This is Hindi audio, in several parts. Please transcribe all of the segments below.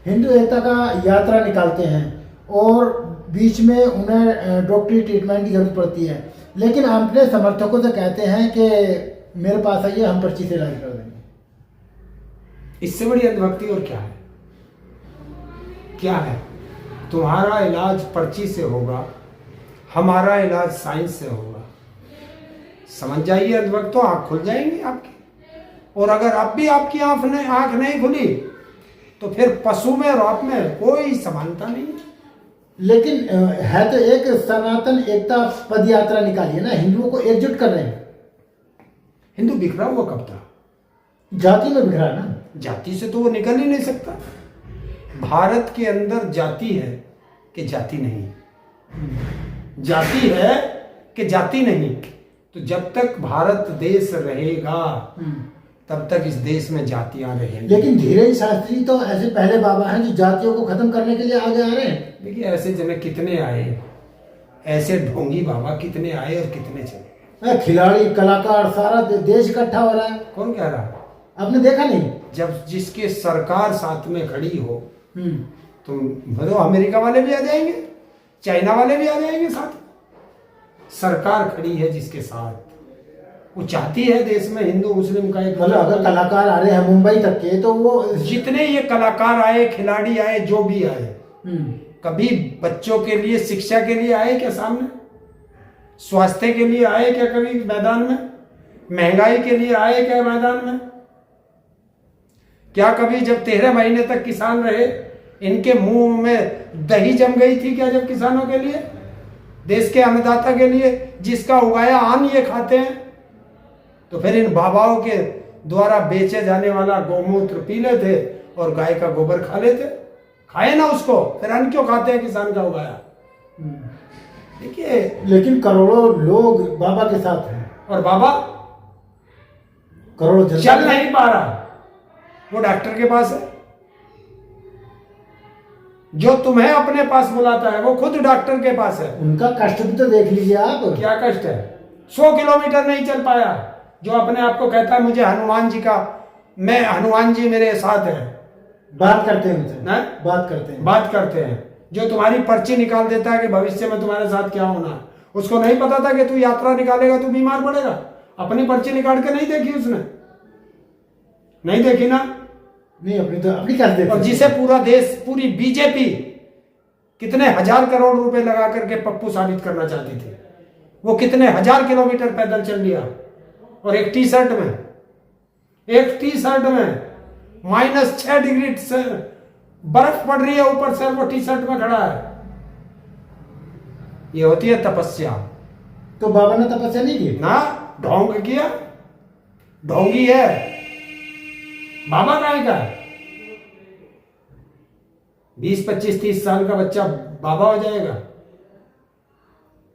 हिंदू एकता का यात्रा निकालते हैं और बीच में उन्हें डॉक्टरी ट्रीटमेंट की जरूरत पड़ती है, लेकिन अपने समर्थकों से कहते हैं कि मेरे पास आइए, हम पर्ची से इलाज कर देंगे। इससे बड़ी अंधभक्ति और क्या है? क्या है? तुम्हारा इलाज पर्ची से होगा, हमारा इलाज साइंस से होगा। समझ जाइए अंधभक्त, तो आंख खुल जाएंगी आपकी। और अगर अब भी आपकी आंख नहीं खुली तो फिर पशु में और आप में कोई समानता नहीं है। लेकिन है तो एक सनातन एकता पद यात्रा निकाली है ना, हिंदुओं को एकजुट कर रहे हैं। हिंदू बिखरा हुआ कब था? जाति में बिखरा है ना। जाति से तो वो निकल ही नहीं सकता। भारत के अंदर जाति है कि जाति नहीं, जाति है कि जाति नहीं। तो जब तक भारत देश रहेगा तब तक इस देश में जातियां रहेंगी। लेकिन धीरेन्द्र शास्त्री तो ऐसे पहले बाबा हैं जो जातियों को खत्म करने के लिए आगे आ रहे हैं। देखिए ऐसे जने कितने आए, ऐसे ढोंगी बाबा कितने आए और कितने चले। खिलाड़ी, कलाकार, सारा देश इकट्ठा हो रहा है। कौन कह रहा? आपने देखा नहीं? जब जिसके सरकार साथ में खड़ी हो तो मतलब अमेरिका वाले भी आ जाएंगे, चाइना वाले भी आ जाएंगे साथ। सरकार खड़ी है जिसके साथ, वो चाहती है देश में हिंदू मुस्लिम का एक, मतलब अगर कलाकार आ रहे हैं मुंबई तक के, तो वो जितने ये कलाकार आए, खिलाड़ी आए, जो भी आए, कभी बच्चों के लिए शिक्षा के लिए आए क्या सामने? स्वास्थ्य के लिए आए क्या कभी मैदान में? महंगाई के लिए आए क्या मैदान में? क्या कभी जब 13 महीने तक किसान रहे इनके मुंह में दही जम गई थी क्या? जब किसानों के लिए, देश के अन्नदाता के लिए, जिसका उगाया अन्न ये खाते हैं, तो फिर इन बाबाओं के द्वारा बेचे जाने वाला गौमूत्र पी लेते और गाय का गोबर खा लेते। खाए ना उसको, फिर अन्न क्यों खाते हैं किसान का उगाया? देखिए, लेकिन करोड़ों लोग बाबा के साथ हैं और बाबा करोड़ों चल नहीं पा रहा, वो डॉक्टर के पास है। जो तुम्हें अपने पास बुलाता है वो खुद डॉक्टर के पास है। उनका कष्ट भी तो देख लीजिए आप। क्या कष्ट है? 100 किलोमीटर नहीं चल पाया। जो अपने आप को कहता है मुझे हनुमान जी का, मैं हनुमान जी मेरे साथ है, बात करते हैं उनसे, बात करते हैं। जो तुम्हारी पर्ची निकाल देता है कि भविष्य में तुम्हारे साथ क्या होना है, उसको नहीं पता था कि तू यात्रा निकालेगा तू बीमार पड़ेगा। अपनी पर्ची निकाल के नहीं देखी उसने, नहीं देखी ना। नहीं, अपनी क्या देखी? और जिसे पूरा देश, पूरी बीजेपी कितने हजार करोड़ रुपए लगा करके पप्पू साबित करना चाहती थी, वो कितने हजार किलोमीटर पैदल चल लिया। और एक टी शर्ट में -6 डिग्री से बर्फ पड़ रही है ऊपर से, वो टी शर्ट में खड़ा है। ये होती है तपस्या। तो बाबा ने तपस्या नहीं की ना, ढोंग किया, ढोंगी है। बाबा का है 20, 25, 30 साल का बच्चा बाबा हो जाएगा?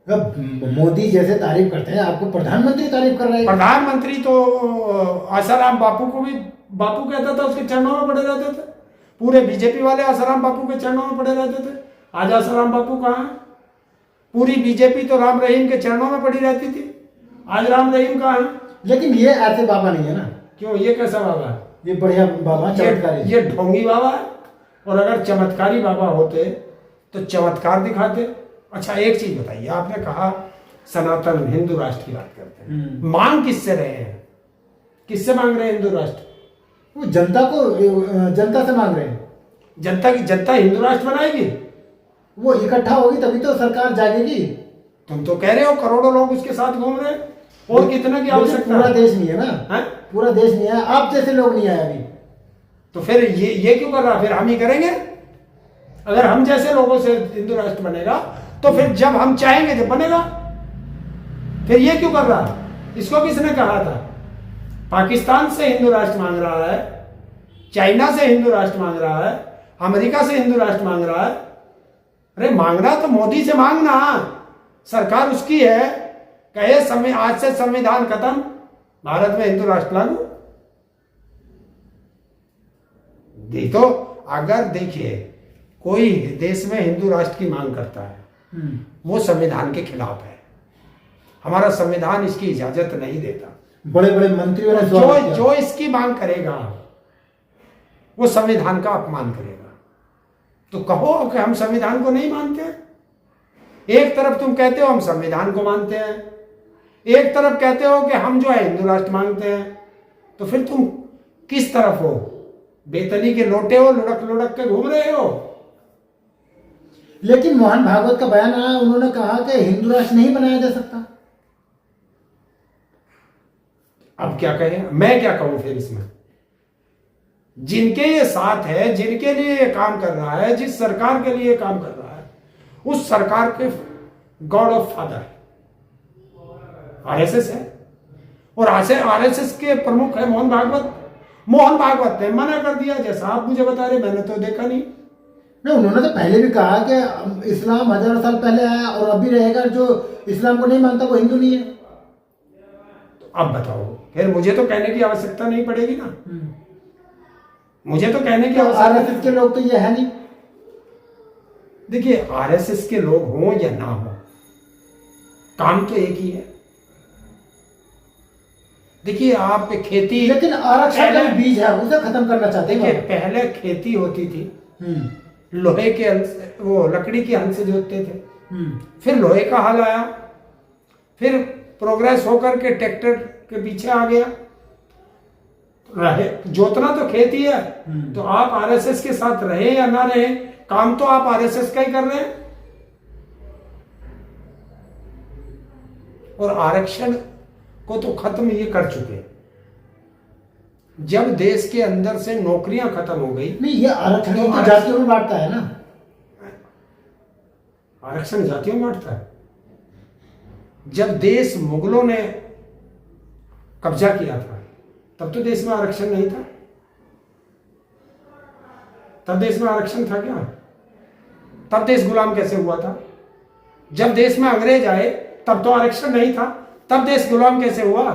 मोदी जैसे तारीफ करते हैं, आपको प्रधानमंत्री तारीफ कर रहे हैं। प्रधानमंत्री तो आसाराम बापू को भी बापू कहता था, उसके चरणों में पड़े रहते थे। पूरे बीजेपी वाले आसाराम बापू के चरणों में पड़े रहते थे। आज आसाराम बापू कहाँ है? पूरी बीजेपी तो राम रहीम के चरणों में पड़ी रहती थी, आज राम रहीम कहाँ है? लेकिन ये ऐसे बाबा नहीं है ना। क्यों? ये कैसा बाबा है? ये बढ़िया बाबा, चमत्कारी। ये ढोंगी बाबा है। और अगर चमत्कारी बाबा होते तो चमत्कार दिखाते। अच्छा एक चीज बताइए, आपने कहा सनातन हिंदू राष्ट्र की बात करते हैं, मांग किससे रहे हैं? किससे मांग रहे हैं हिंदू राष्ट्र? वो जनता से मांग रहे हैं। जनता हिंदू राष्ट्र बनाएगी, वो इकट्ठा होगी तभी तो सरकार जागेगी। तुम तो कह रहे हो करोड़ों लोग उसके साथ घूम रहे हैं, और कितने की आवश्यकता? पूरा देश नहीं है ना, पूरा देश नहीं है, आप जैसे लोग नहीं आए अभी। तो फिर ये क्यों कर रहा? फिर हम ही करेंगे। अगर हम जैसे लोगों से हिंदू राष्ट्र बनेगा तो फिर जब हम चाहेंगे जब बनेगा। फिर ये क्यों कर रहा? इसको किसने कहा था? पाकिस्तान से हिंदू राष्ट्र मांग रहा है, चाइना से हिंदू राष्ट्र मांग रहा है, अमेरिका से हिंदू राष्ट्र मांग रहा है। अरे मांगना तो मोदी से मांगना, सरकार उसकी है। कहे आज से संविधान खत्म, भारत में हिंदू राष्ट्र लागू। तो अगर देखिए कोई देश में हिंदू राष्ट्र की मांग करता है, वो संविधान के खिलाफ है। हमारा संविधान इसकी इजाजत नहीं देता। बड़े बड़े मंत्रियों ने जो इसकी मांग करेगा वो संविधान का अपमान करेगा। तो कहो कि हम संविधान को नहीं मानते हैं। एक तरफ तुम कहते हो हम संविधान को मानते हैं, एक तरफ कहते हो कि हम जो है हिंदू राष्ट्र मांगते हैं, तो फिर तुम किस तरफ हो? बेतली के लोटे हो, लुढ़क लुढ़क के घूम रहे हो। लेकिन मोहन भागवत का बयान आया, उन्होंने कहा कि हिंदू राष्ट्र नहीं बनाया जा सकता। अब क्या कहें, मैं क्या कहूं फिर इसमें? जिनके ये साथ है, जिनके लिए ये काम कर रहा है, जिस सरकार के लिए काम कर रहा है, उस सरकार के गॉड ऑफ फादर आरएसएस है, और आरएसएस के प्रमुख है मोहन भागवत। मोहन भागवत ने मना कर दिया, जैसा आप मुझे बता रहे, मैंने तो देखा नहीं। उन्होंने तो पहले भी कहा कि इस्लाम 1000 साल पहले आया और अभी रहेगा, जो इस्लाम को नहीं मानता वो हिंदू नहीं है। तो अब बताओ, फिर मुझे तो कहने की आवश्यकता नहीं पड़ेगी ना। मुझे तो कहने की आवश्यकता, आरएसएस के लोग तो ये है नहीं। देखिए, आरएसएस के लोग हों या ना हो, काम तो एक ही है। देखिए, आप खेती, लेकिन आरक्षण का बीज है, उसे खत्म करना चाहते हैं। देखिए, पहले खेती होती थी, लोहे के वो लकड़ी के हल से जोतते थे, फिर लोहे का हल आया, फिर प्रोग्रेस होकर के ट्रैक्टर के पीछे आ गया। रहे जोतना तो खेती है, तो आप आरएसएस के साथ रहे या ना रहे, काम तो आप आरएसएस का ही कर रहे हैं। और आरक्षण को तो खत्म ये कर चुके। जब देश के अंदर से नौकरियां खत्म हो गई, नहीं, ये आरक्षण तो जातियों में बांटता है ना। आरक्षण जातियों में बांटता है। जब देश मुगलों ने कब्जा किया था, तब तो देश में आरक्षण नहीं था। तब देश में आरक्षण था क्या? तब देश गुलाम कैसे हुआ था? जब देश में अंग्रेज आए, तब तो आरक्षण नहीं था, तब देश गुलाम कैसे हुआ?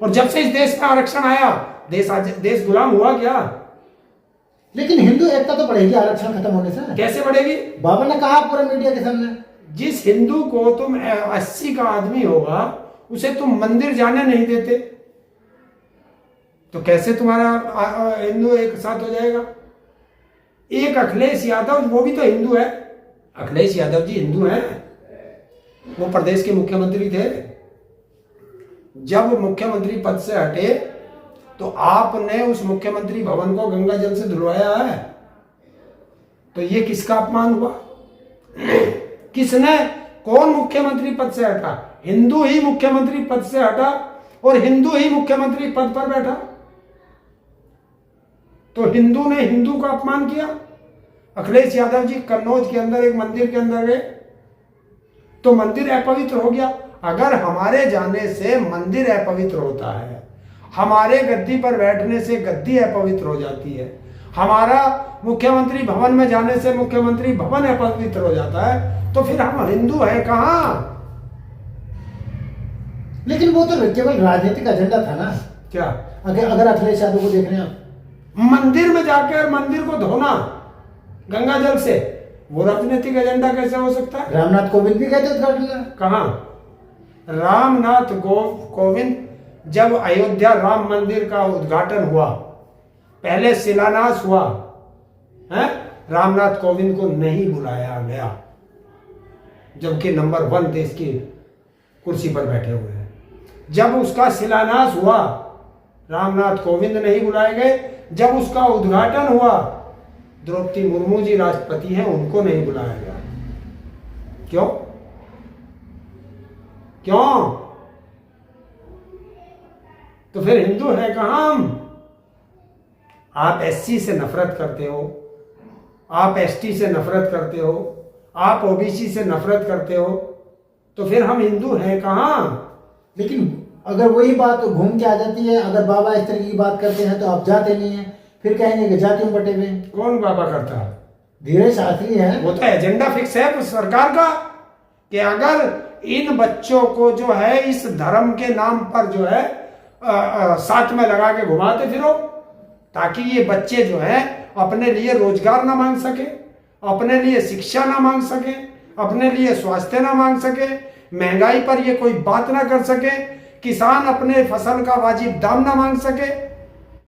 और जब से इस देश में आरक्षण आया, देश गुलाम हुआ क्या? लेकिन हिंदू एकता तो बढ़ेगी आरक्षण खत्म होने से। कैसे बढ़ेगी? बाबा ने कहा पूरा मीडिया के सामने, जिस हिंदू को तुम 80 का आदमी होगा, उसे तुम मंदिर जाने नहीं देते, तो कैसे तुम्हारा हिंदू एक साथ हो जाएगा? एक अखिलेश यादव, वो भी तो हिंदू है। अखिलेश यादव जी हिंदू हैं, वो प्रदेश के मुख्यमंत्री थे। जब मुख्यमंत्री पद से हटे, तो आपने उस मुख्यमंत्री भवन को गंगा जल से धुलवाया है, तो ये किसका अपमान हुआ? किसने, कौन मुख्यमंत्री पद से हटा? हिंदू ही मुख्यमंत्री पद से हटा और हिंदू ही मुख्यमंत्री पद पर बैठा। तो हिंदू ने हिंदू का अपमान किया। अखिलेश यादव जी कन्नौज के अंदर एक मंदिर के अंदर गए, तो मंदिर अपवित्र हो गया। अगर हमारे जाने से मंदिर अपवित्र होता है, हमारे गद्दी पर बैठने से गद्दी अपवित्र हो जाती है, हमारा मुख्यमंत्री भवन में जाने से मुख्यमंत्री भवन अपवित्र हो जाता है, तो फिर हम हिंदू हैं कहां? लेकिन वो तो केवल राजनीतिक एजेंडा था ना। क्या? अगर अखिलेश यादव को देख रहे हैं आप, मंदिर में जाकर मंदिर को धोना गंगा जल से, वो राजनीतिक एजेंडा कैसे हो सकता है? रामनाथ कोविंद भी कहते उद्घाटन। कहां? रामनाथ कोविंद, जब अयोध्या राम मंदिर का उद्घाटन हुआ, पहले शिलान्यास हुआ है, रामनाथ कोविंद को नहीं बुलाया गया, जबकि नंबर 1 देश की कुर्सी पर बैठे हुए हैं। जब उसका शिलान्यास हुआ, रामनाथ कोविंद नहीं बुलाए गए। जब उसका उद्घाटन हुआ, द्रौपदी मुर्मू जी राष्ट्रपति हैं, उनको नहीं बुलाया गया। क्यों? क्यों? तो फिर हिंदू है कहां हम? आप एससी से नफरत करते हो, आप एसटी से नफरत करते हो, आप ओबीसी से नफरत करते हो, तो फिर हम हिंदू हैं कहां? लेकिन अगर वही बात घूम के आ जाती है, अगर बाबा इस तरह की बात करते हैं तो आप जाते नहीं हैं, फिर कहेंगे कि जातियों बटे हुए। कौन बाबा करता है? धीरे शास्त्री है। वो तो एजेंडा फिक्स है सरकार का, कि अगर इन बच्चों को जो है इस धर्म के नाम पर जो है साथ में लगा के घुमाते फिरो, ताकि ये बच्चे जो हैं अपने लिए रोजगार ना मांग सके, अपने लिए शिक्षा ना मांग सके, अपने लिए स्वास्थ्य ना मांग सके, महंगाई पर ये कोई बात ना कर सके, किसान अपने फसल का वाजिब दाम ना मांग सके।